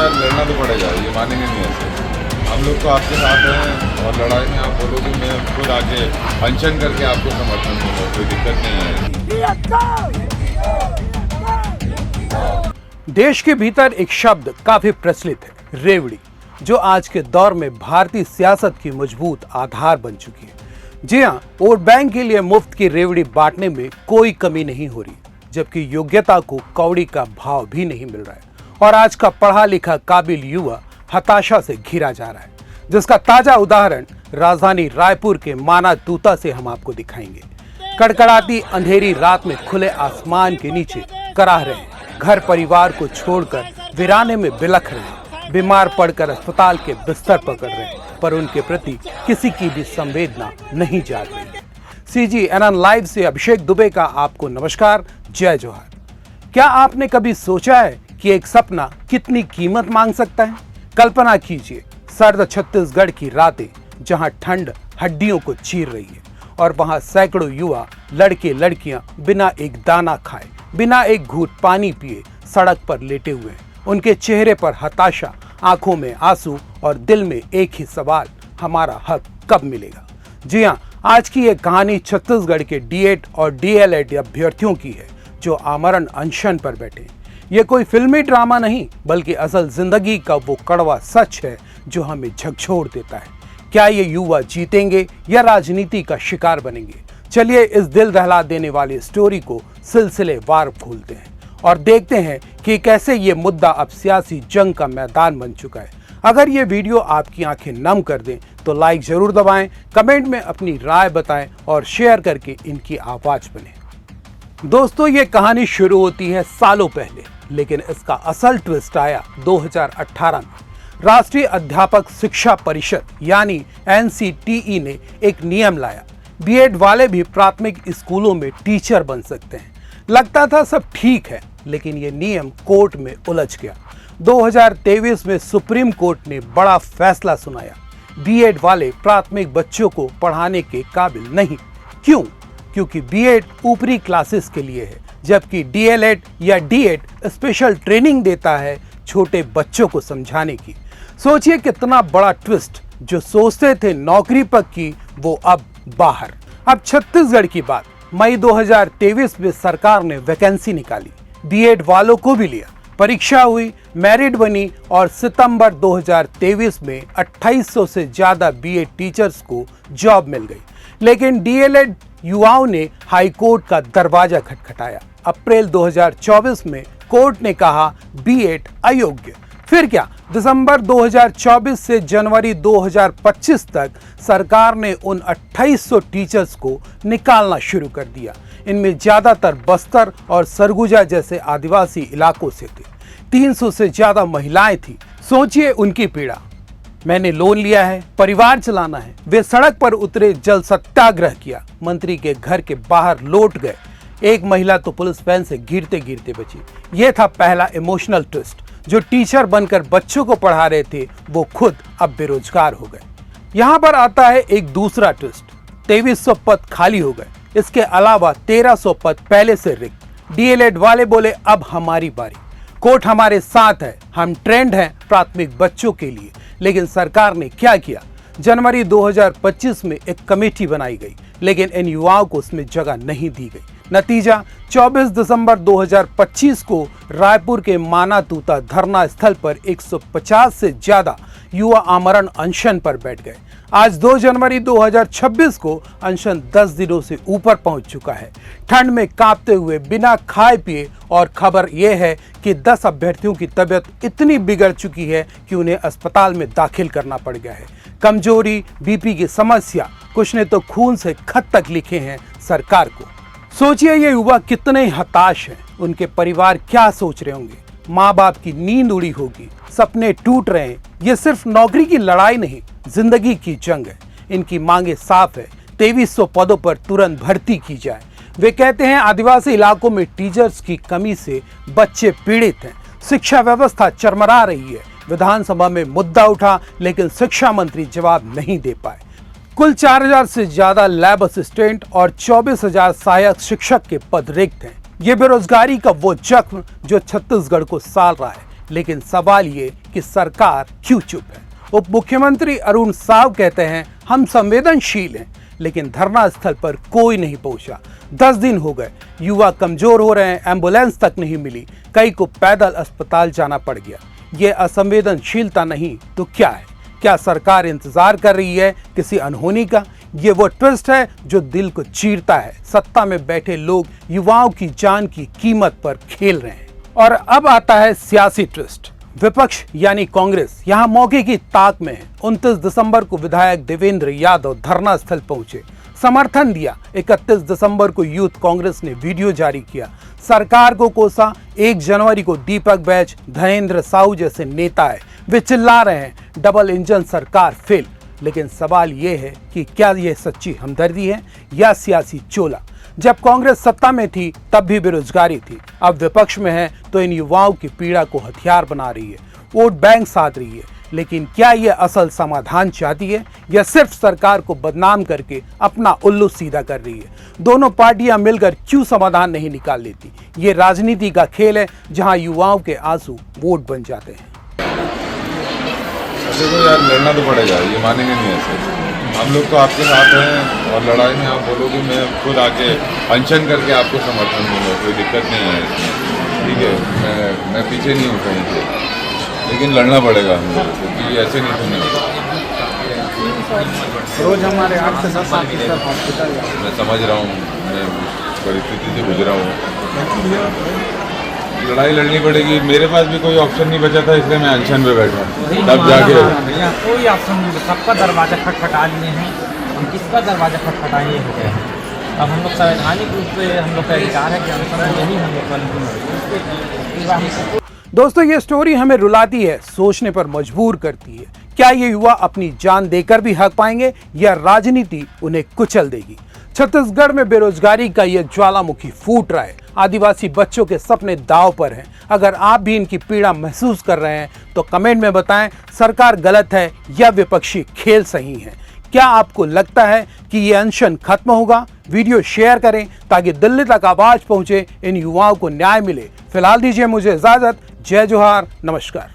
यार लड़ना तो पड़ेगा, ये मानेंगे नहीं ऐसे। हम लोग तो आपके साथ हैं और लड़ाई में आप बोलोगे मैं खुद आके अनशन करके आपको समर्थन दूंगा, कोई दिक्कत नहीं है। देश के भीतर एक शब्द काफी प्रचलित है, रेवड़ी, जो आज के दौर में भारतीय सियासत की मजबूत आधार बन चुकी है। जी हाँ, वोट बैंक के लिए मुफ्त की रेवड़ी बांटने में कोई कमी नहीं हो रही, जबकि योग्यता को कौड़ी का भाव भी नहीं मिल रहा है और आज का पढ़ा लिखा काबिल युवा हताशा से घिरा जा रहा है, जिसका ताजा उदाहरण राजधानी रायपुर के माना तूता से हम आपको दिखाएंगे। कड़कड़ाती अंधेरी रात में खुले आसमान के नीचे कराह रहे हैं, घर परिवार को छोड़कर वीराने में बिलख रहे हैं, बीमार पड़कर अस्पताल के बिस्तर पकड़ रहे हैं, पर उनके प्रति किसी की भी संवेदना नहीं जाग रही। CGNN लाइव से अभिषेक दुबे का आपको नमस्कार, जय जोहार। क्या आपने कभी सोचा है कि एक सपना कितनी कीमत मांग सकता है? कल्पना कीजिए, सर्द छत्तीसगढ़ की रातें जहां ठंड हड्डियों को चीर रही है और वहां सैकड़ों युवा लड़के लड़कियां बिना एक दाना खाए, बिना एक घूंट पानी पिए सड़क पर लेटे हुए हैं। उनके चेहरे पर हताशा, आंखों में आंसू और दिल में एक ही सवाल, हमारा हक कब मिलेगा? जी हाँ, आज की ये कहानी छत्तीसगढ़ के D.ED और D.LED अभ्यर्थियों की है जो आमरण अनशन पर बैठे। ये कोई फिल्मी ड्रामा नहीं, बल्कि असल जिंदगी का वो कड़वा सच है जो हमें झकझोर देता है। क्या ये युवा जीतेंगे या राजनीति का शिकार बनेंगे? चलिए इस दिल दहला देने वाली स्टोरी को सिलसिलेवार खोलते हैं और देखते हैं कि कैसे ये मुद्दा अब सियासी जंग का मैदान बन चुका है। अगर ये वीडियो आपकी आंखें नम कर दें तो लाइक जरूर दबाएं, कमेंट में अपनी राय बताएं और शेयर करके इनकी आवाज बने। दोस्तों, ये कहानी शुरू होती है सालों पहले, लेकिन इसका असल ट्विस्ट आया 2018 में। राष्ट्रीय अध्यापक शिक्षा परिषद यानी NCTE ने एक नियम लाया, B.ED वाले भी प्राथमिक स्कूलों में टीचर बन सकते हैं। लगता था सब ठीक है, लेकिन ये नियम कोर्ट में उलझ गया। 2023 में सुप्रीम कोर्ट ने बड़ा फैसला सुनाया, B.ED वाले प्राथमिक बच्चों को पढ़ाने के काबिल नहीं। क्यों? क्योंकि B.ED ऊपरी क्लासेस के लिए है, जबकि D.LED या D.ED स्पेशल ट्रेनिंग देता है छोटे बच्चों को समझाने की। सोचिए कितना बड़ा ट्विस्ट, जो सोचते थे नौकरी पक्की वो अब बाहर। अब छत्तीसगढ़ की बात, मई 2023 में सरकार ने वैकेंसी निकाली, B.ED वालों को भी लिया, परीक्षा हुई, मेरिट बनी और सितंबर 2023 में 2800 से ज्यादा B.ED टीचर्स को जॉब मिल गई। लेकिन D.LED युवाओं ने हाई कोर्ट का दरवाजा खटखटाया। अप्रैल 2024 में कोर्ट ने कहा B.ED अयोग्य। फिर क्या, दिसंबर 2024 से जनवरी 2025 तक सरकार ने उन 2800 टीचर्स को निकालना शुरू कर दिया। इनमें ज्यादातर बस्तर और सरगुजा जैसे आदिवासी इलाकों से थे। 300 से ज्यादा महिलाएं थी। सोचिए उनकी पीड़ा। मैंने लोन लिया है, परिवार चलाना है। वे सड़क पर उतरे, जल सत्याग्रह किया, मंत्री के घर के बाहर लौट गए। एक महिला तो पुलिस वैन से गिरते गिरते बची। यह था पहला इमोशनल ट्विस्ट। जो टीचर बनकर बच्चों को पढ़ा रहे थे वो खुद अब बेरोजगार हो गए। यहाँ पर आता है एक दूसरा ट्विस्ट, 2300 पद खाली हो गए। इसके अलावा 1300 पद पहले से रिक्त। D.LED वाले बोले अब हमारी बारी, कोर्ट हमारे साथ है, हम ट्रेंड हैं प्राथमिक बच्चों के लिए। लेकिन सरकार ने क्या किया? जनवरी 2025 में एक कमेटी बनाई गई, लेकिन इन युवाओं को उसमें जगह नहीं दी गई। नतीजा, 24 दिसंबर 2025 को रायपुर के माना तूता धरना स्थल पर 150 से ज्यादा युवा आमरण अनशन पर बैठ गए। आज 2 जनवरी 2026 को अनशन 10 दिनों से ऊपर पहुंच चुका है। ठंड में कांपते हुए, बिना खाए पिए, और खबर यह है कि 10 अभ्यर्थियों की तबीयत इतनी बिगड़ चुकी है कि उन्हें अस्पताल में दाखिल करना पड़ गया है। कमजोरी, BP की समस्या, कुछ ने तो खून से खत तक लिखे हैं सरकार को। सोचिए ये युवा कितने हताश हैं, उनके परिवार क्या सोच रहे होंगे। माँ बाप की नींद उड़ी होगी, सपने टूट रहे हैं। ये सिर्फ नौकरी की लड़ाई नहीं, जिंदगी की जंग है। इनकी मांगे साफ है, 2300 पदों पर तुरंत भर्ती की जाए। वे कहते हैं आदिवासी इलाकों में टीचर्स की कमी से बच्चे पीड़ित हैं, शिक्षा व्यवस्था चरमरा रही है। विधानसभा में मुद्दा उठा, लेकिन शिक्षा मंत्री जवाब नहीं दे पाए। कुल 4000 से ज्यादा लैब असिस्टेंट और 24000 सहायक शिक्षक के पद रिक्त हैं। ये बेरोजगारी का वो जख्म जो छत्तीसगढ़ को साल रहा है, लेकिन सवाल ये कि सरकार क्यों चुप है। उप मुख्यमंत्री अरुण साव कहते हैं हम संवेदनशील हैं, लेकिन धरना स्थल पर कोई नहीं पहुंचा। 10 दिन हो गए, युवा कमजोर हो रहे हैं, एम्बुलेंस तक नहीं मिली, कई को पैदल अस्पताल जाना पड़ गया। ये असंवेदनशीलता नहीं तो क्या है? क्या सरकार इंतजार कर रही है किसी अनहोनी का? ये वो ट्विस्ट है जो दिल को चीरता है। सत्ता में बैठे लोग युवाओं की जान की कीमत पर खेल रहे हैं। और अब आता है सियासी ट्विस्ट। विपक्ष यानी कांग्रेस यहां मौके की ताक में है। 29 दिसंबर को विधायक देवेंद्र यादव धरना स्थल पहुंचे, समर्थन दिया। 31 दिसंबर को यूथ कांग्रेस ने वीडियो जारी किया, सरकार को कोसा। 1 जनवरी को दीपक बैज, धनेंद्र साहू जैसे नेता है, वे चिल्ला रहे हैं डबल इंजन सरकार फेल। लेकिन सवाल यह है कि क्या यह सच्ची हमदर्दी है या सियासी चोला? जब कांग्रेस सत्ता में थी तब भी बेरोजगारी थी, अब विपक्ष में है तो इन युवाओं की पीड़ा को हथियार बना रही है, वोट बैंक साध रही है। लेकिन क्या यह असल समाधान चाहती है या सिर्फ सरकार को बदनाम करके अपना उल्लू सीधा कर रही है? दोनों पार्टियां मिलकर क्यों समाधान नहीं निकाल लेती? ये राजनीति का खेल है जहां युवाओं के आंसू वोट बन जाते हैं। देखो यार, लड़ना तो पड़ेगा, ये मानेंगे नहीं ऐसे। हम लोग तो आपके साथ हैं और लड़ाई में आप बोलोगे मैं खुद आके अनशन करके आपको समर्थन दूंगा, कोई दिक्कत नहीं है इसमें, ठीक है। मैं पीछे नहीं हूँ कहीं से, लेकिन लड़ना पड़ेगा हम लोग को, क्योंकि ऐसे नहीं सुनेगा। रोज हमारे 8 से 10 हॉस्पिटल। मैं समझ रहा हूँ, मैं परिस्थिति से गुजरा हूँ। लड़ाई लड़नी पड़ेगी, मेरे पास भी कोई ऑप्शन नहीं बचा था, इसलिए मैं अनशन पे बैठा तब जाके। भैया कोई ऑप्शन नहीं, सबका दरवाजा खटखटा लिए हैं, हम किसका दरवाजा खटखटाएंगे हो गए हैं। अब हम लोग संवैधानिक रूप से हम लोग का अधिकार है कि अनशन यही हम लोग। दोस्तों, ये स्टोरी हमें रुलाती है, सोचने पर मजबूर करती है। क्या ये युवा अपनी जान देकर भी हक पाएंगे या राजनीति उन्हें कुचल देगी? छत्तीसगढ़ में बेरोजगारी का यह ज्वालामुखी फूट रहा है। आदिवासी बच्चों के सपने दांव पर हैं। अगर आप भी इनकी पीड़ा महसूस कर रहे हैं तो कमेंट में बताएं, सरकार गलत है या विपक्षी खेल सही है। क्या आपको लगता है कि ये अनशन खत्म होगा? वीडियो शेयर करें ताकि दिल्ली तक आवाज पहुंचे, इन युवाओं को न्याय मिले। फिलहाल दीजिए मुझे इजाजत। जय जोहार, नमस्कार।